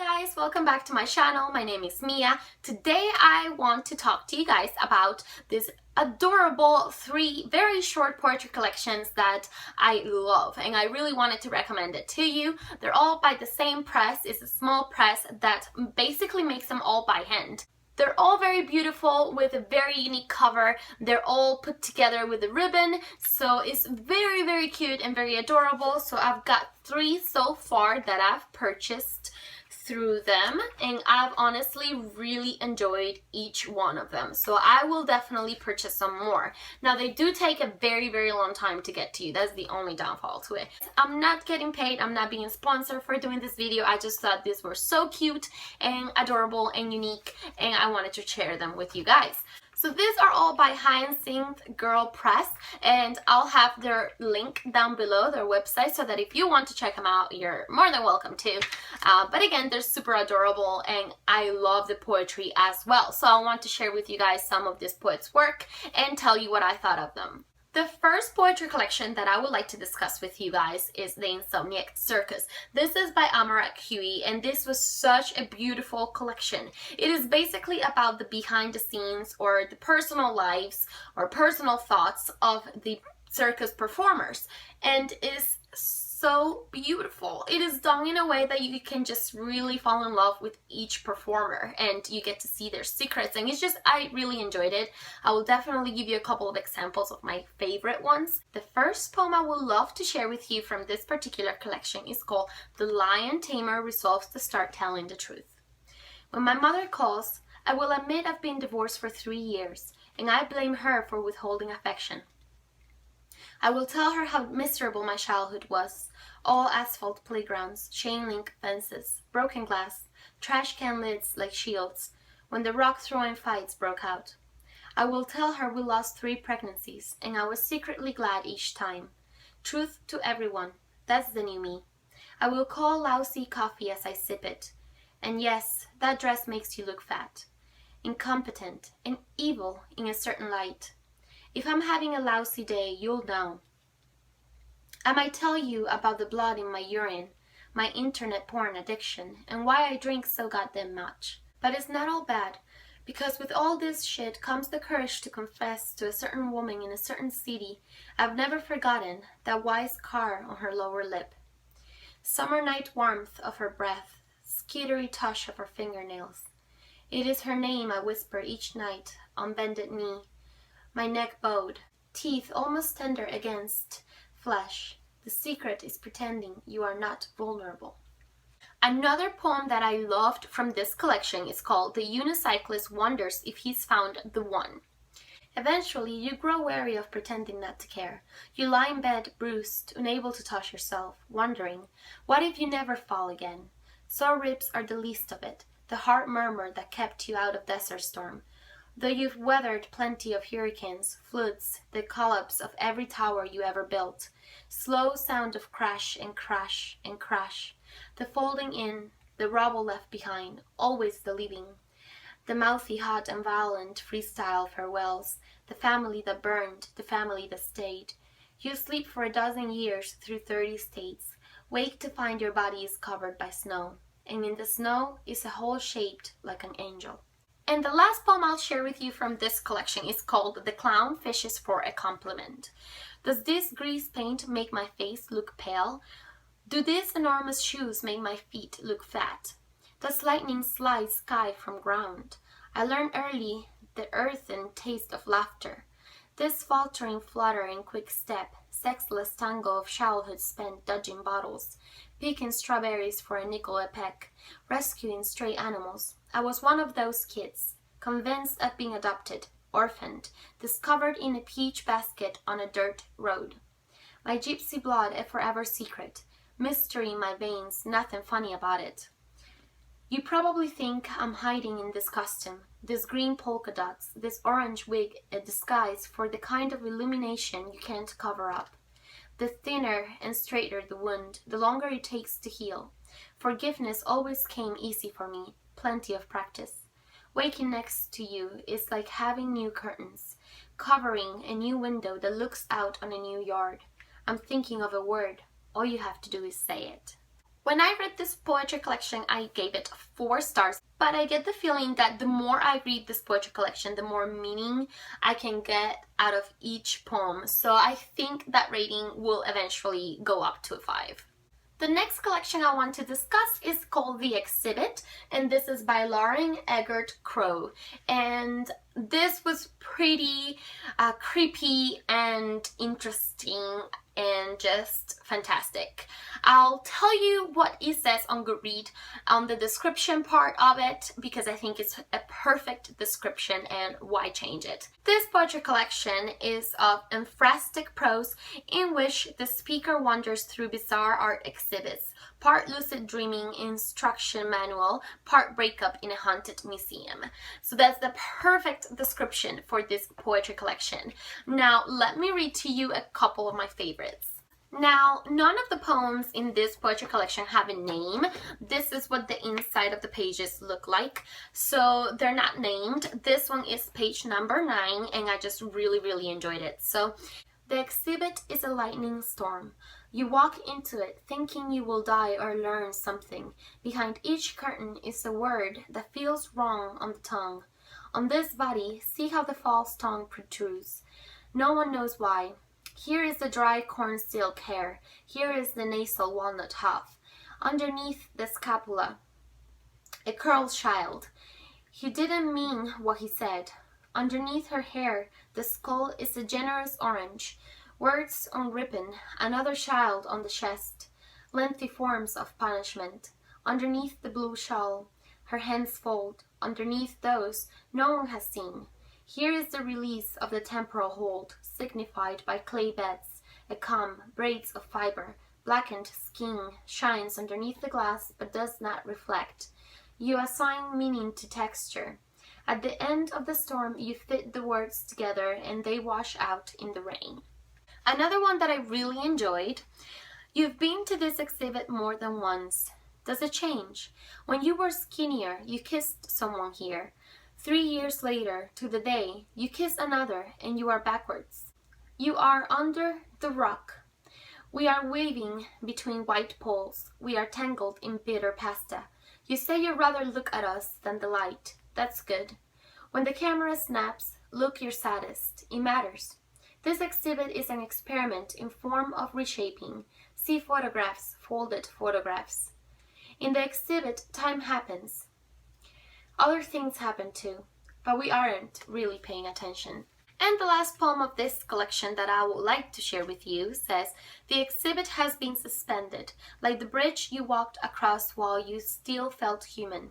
Guys, welcome back to my channel. My name is Mia. Today I want to talk to you guys about this adorable 3 very short poetry collections that I love, and I really wanted to recommend it to you. They're all by the same press. It's a small press that basically makes them all by hand. They're all very beautiful with a very unique cover. They're all put together with a ribbon, so it's very cute and very adorable. So I've got 3 so far that I've purchased through them, and I've honestly really enjoyed each one of them, so I will definitely purchase some more. Now they do take a very long time to get to you. That's the only downfall to it. I'm not getting paid, I'm not being sponsored for doing this video. I just thought these were so cute and adorable and unique, and I wanted to share them with you guys. So these are all by Hyacinth Girl Press, and I'll have their link down below, their website, so that if you want to check them out, you're more than welcome to. But again, they're super adorable, and I love the poetry as well. So I want to share with you guys some of this poet's work and tell you what I thought of them. The first poetry collection that I would like to discuss with you guys is the Insomniac Circus. This is by Amorak, Huey, and this was such a beautiful collection. It is basically about the behind the scenes or the personal lives or personal thoughts of the circus performers, and it is so beautiful. It is done in a way that you can just really fall in love with each performer, and you get to see their secrets, and it's just, I really enjoyed it. I will definitely give you a couple of examples of my favorite ones. The first poem I would love to share with you from this particular collection is called The Lion Tamer Resolves to Start Telling the Truth. When my mother calls, I will admit I've been divorced for 3 years, and I blame her for withholding affection. I will tell her how miserable my childhood was. All asphalt playgrounds, chain link fences, broken glass, trash can lids like shields, when the rock throwing fights broke out. I will tell her we lost 3 pregnancies, and I was secretly glad each time. Truth to everyone, that's the new me. I will call lousy coffee as I sip it. And yes, that dress makes you look fat, incompetent, and evil in a certain light. If I'm having a lousy day, you'll know. I might tell you about the blood in my urine, my internet porn addiction, and why I drink so goddamn much. But it's not all bad, because with all this shit comes the courage to confess to a certain woman in a certain city I've never forgotten that wise scar on her lower lip. Summer night warmth of her breath, skittery touch of her fingernails. It is her name I whisper each night on bended knee, my neck bowed, teeth almost tender against flesh. The secret is pretending you are not vulnerable. Another poem that I loved from this collection is called The Unicyclist Wonders If He's Found the One. Eventually, you grow weary of pretending not to care. You lie in bed, bruised, unable to touch yourself, wondering, what if you never fall again? Sore ribs are the least of it, the heart murmur that kept you out of Desert Storm. Though you've weathered plenty of hurricanes, floods, the collapse of every tower you ever built, slow sound of crash and crash and crash, the folding in, the rubble left behind, always the leaving, the mouthy, hot and violent freestyle farewells, the family that burned, the family that stayed. You sleep for 12 years through 30 states, wake to find your body is covered by snow, and in the snow is a hole shaped like an angel. And the last poem I'll share with you from this collection is called The Clown Fishes for a Compliment. Does this grease paint make my face look pale? Do these enormous shoes make my feet look fat? Does lightning slide sky from ground? I learned early the earthen taste of laughter. This faltering flutter and quick step, sexless tango of childhood spent dodging bottles, picking strawberries for a nickel a peck, rescuing stray animals. I was one of those kids, convinced at being adopted, orphaned, discovered in a peach basket on a dirt road. My gypsy blood a forever secret, mystery in my veins, nothing funny about it. You probably think I'm hiding in this costume, this green polka dots, this orange wig a disguise for the kind of illumination you can't cover up. The thinner and straighter the wound, the longer it takes to heal. Forgiveness always came easy for me, plenty of practice. Waking next to you is like having new curtains, covering a new window that looks out on a new yard. I'm thinking of a word. All you have to do is say it. When I read this poetry collection, I gave it 4 stars, but I get the feeling that the more I read this poetry collection, the more meaning I can get out of each poem. So I think that rating will eventually go up to a 5. The next collection I want to discuss is called The Exhibit, and this is by Lauren Eggert-Crowe. And this was pretty creepy and interesting and just fantastic. I'll tell you what it says on Goodreads on the description part of it, because I think it's a perfect description and why change it. This poetry collection is of emphatic prose in which the speaker wanders through bizarre art exhibits, part lucid dreaming instruction manual, part breakup in a haunted museum. So that's the perfect description for this poetry collection. Now let me read to you a couple of my favorites. Now, none of the poems in this poetry collection have a name. This is what the inside of the pages look like. So they're not named. This one is page number 9, and I just really enjoyed it. So, the exhibit is a lightning storm. You walk into it thinking you will die or learn something. Behind each curtain is a word that feels wrong on the tongue. On this body, see how the false tongue protrudes. No one knows why. Here is the dry corn silk hair. Here is the nasal walnut huff. Underneath the scapula, a curled child. He didn't mean what he said. Underneath her hair, the skull is a generous orange. Words on ribbon, another child on the chest. Lengthy forms of punishment. Underneath the blue shawl, her hands fold. Underneath those, no one has seen. Here is the release of the temporal hold, signified by clay beds, a comb, braids of fiber, blackened skin shines underneath the glass but does not reflect. You assign meaning to texture. At the end of the storm, you fit the words together and they wash out in the rain. Another one that I really enjoyed. You've been to this exhibit more than once. Does it change? When you were skinnier, you kissed someone here. 3 years later, to the day, you kiss another and you are backwards. You are under the rock. We are waving between white poles. We are tangled in bitter pasta. You say you'd rather look at us than the light. That's good. When the camera snaps, look your saddest. It matters. This exhibit is an experiment in form of reshaping. See photographs, folded photographs. In the exhibit, time happens. Other things happen too, but we aren't really paying attention. And the last poem of this collection that I would like to share with you says, the exhibit has been suspended, like the bridge you walked across while you still felt human.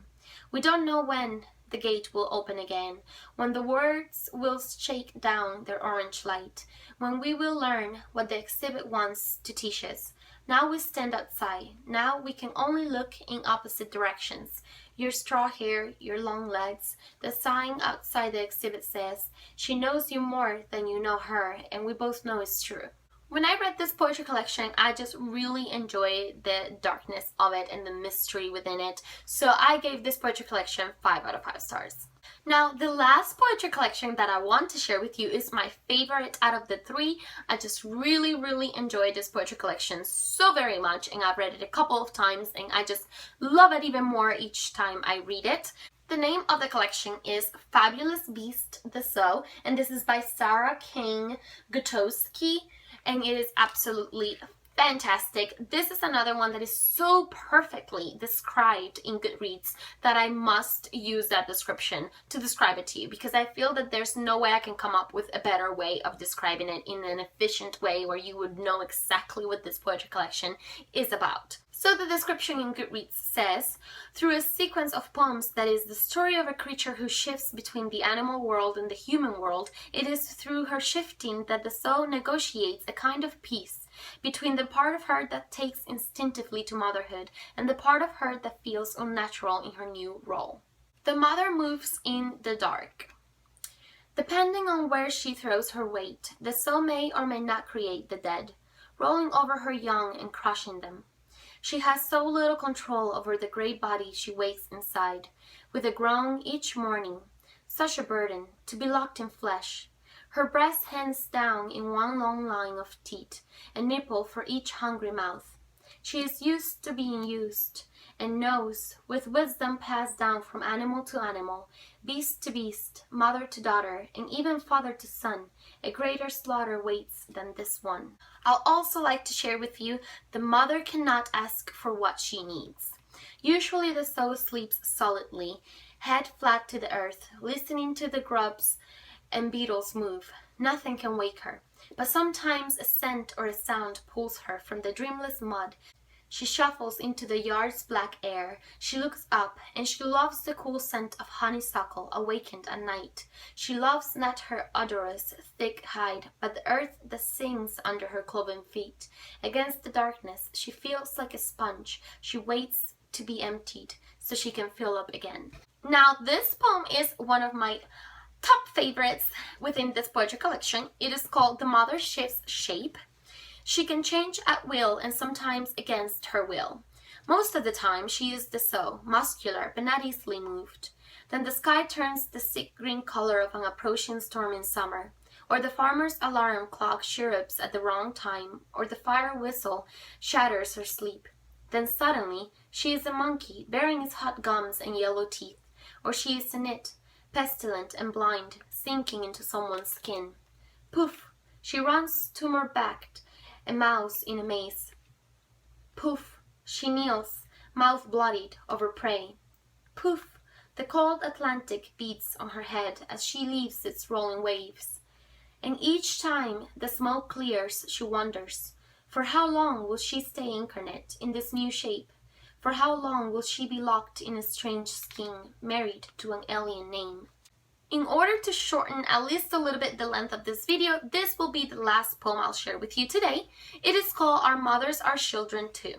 We don't know when the gate will open again, when the words will shake down their orange light, when we will learn what the exhibit wants to teach us. Now we stand outside. Now we can only look in opposite directions. Your straw hair, your long legs. The sign outside the exhibit says, she knows you more than you know her, and we both know it's true. When I read this poetry collection, I just really enjoyed the darkness of it and the mystery within it. So I gave this poetry collection 5 out of 5 stars. Now, the last poetry collection that I want to share with you is my favorite out of the 3. I just really enjoyed this poetry collection so very much, and I've read it a couple of times, and I just love it even more each time I read it. The name of the collection is Fabulous Beast the Zoo, and this is by Sarah Kain Gutowski, and it is absolutely fantastic. This is another one that is so perfectly described in Goodreads that I must use that description to describe it to you, because I feel that there's no way I can come up with a better way of describing it in an efficient way where you would know exactly what this poetry collection is about. So the description in Goodreads says, through a sequence of poems that is the story of a creature who shifts between the animal world and the human world, it is through her shifting that the soul negotiates a kind of peace between the part of her that takes instinctively to motherhood and the part of her that feels unnatural in her new role. The mother moves in the dark. Depending on where she throws her weight, the soul may or may not create the dead, rolling over her young and crushing them. She has so little control over the grey body she wakes inside, with a groan each morning, such a burden, to be locked in flesh. Her breast hangs down in one long line of teeth, a nipple for each hungry mouth. She is used to being used, and knows, with wisdom passed down from animal to animal, beast to beast, mother to daughter, and even father to son, a greater slaughter waits than this one. I'll also like to share with you the mother cannot ask for what she needs. Usually the sow sleeps solidly, head flat to the earth, listening to the grubs and beetles move. Nothing can wake her, but sometimes a scent or a sound pulls her from the dreamless mud. She shuffles into the yard's black air. She looks up, and she loves the cool scent of honeysuckle awakened at night. She loves not her odorous, thick hide, but the earth that sings under her cloven feet. Against the darkness, she feels like a sponge. She waits to be emptied, so she can fill up again. Now, this poem is one of my top favorites within this poetry collection. It is called The Mother Shifts Shape. She can change at will and sometimes against her will. Most of the time she is the sow, muscular but not easily moved. Then the sky turns the sick green color of an approaching storm in summer, or the farmer's alarm clock chirrups at the wrong time, or the fire whistle shatters her sleep. Then suddenly she is a monkey bearing its hot gums and yellow teeth, or she is a nit, pestilent and blind, sinking into someone's skin. Poof! She runs tumor-backed, a mouse in a maze. Poof! She kneels, mouth bloodied, over prey. Poof! The cold Atlantic beats on her head as she leaves its rolling waves. And each time the smoke clears, she wonders, for how long will she stay incarnate in this new shape? For how long will she be locked in a strange skin, married to an alien name? In order to shorten at least a little bit the length of this video, this will be the last poem I'll share with you today. It is called Our Mothers Are Children Too.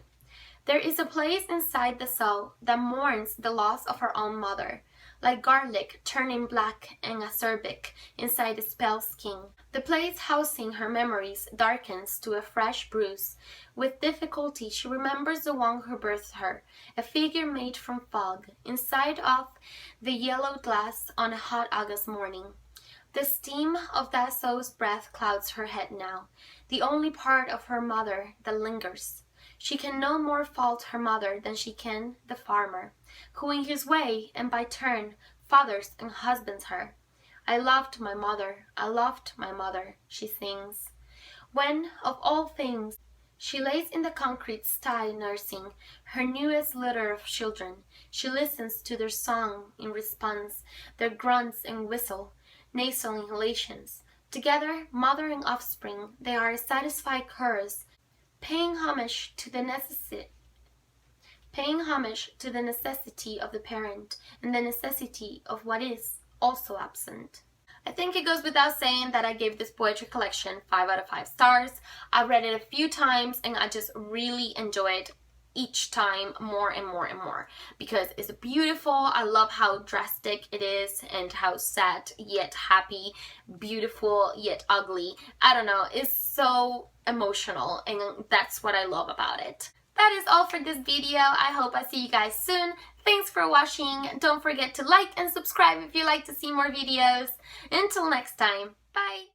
There is a place inside the soul that mourns the loss of her own mother, like garlic turning black and acerbic inside a pale skin. The place housing her memories darkens to a fresh bruise. With difficulty she remembers the one who birthed her, a figure made from fog, inside of the yellow glass on a hot August morning. The steam of that soul's breath clouds her head now, the only part of her mother that lingers. She can no more fault her mother than she can the farmer, who in his way and by turn fathers and husbands her. I loved my mother, she sings. When, of all things, she lays in the concrete sty nursing her newest litter of children, she listens to their song in response, their grunts and whistle, nasal inhalations. Together, mother and offspring, they are a satisfied chorus, paying homage to the necessity of the parent and the necessity of what is also absent. I think it goes without saying that I gave this poetry collection 5 out of 5 stars. I've read it a few times and I just really enjoyed each time more and more and more because it's beautiful. I love how drastic it is and how sad yet happy, beautiful yet ugly. I don't know, it's so emotional and that's what I love about it. That is all for this video. I hope I see you guys soon. Thanks for watching. Don't forget to like and subscribe if you like to see more videos. Until next time, bye!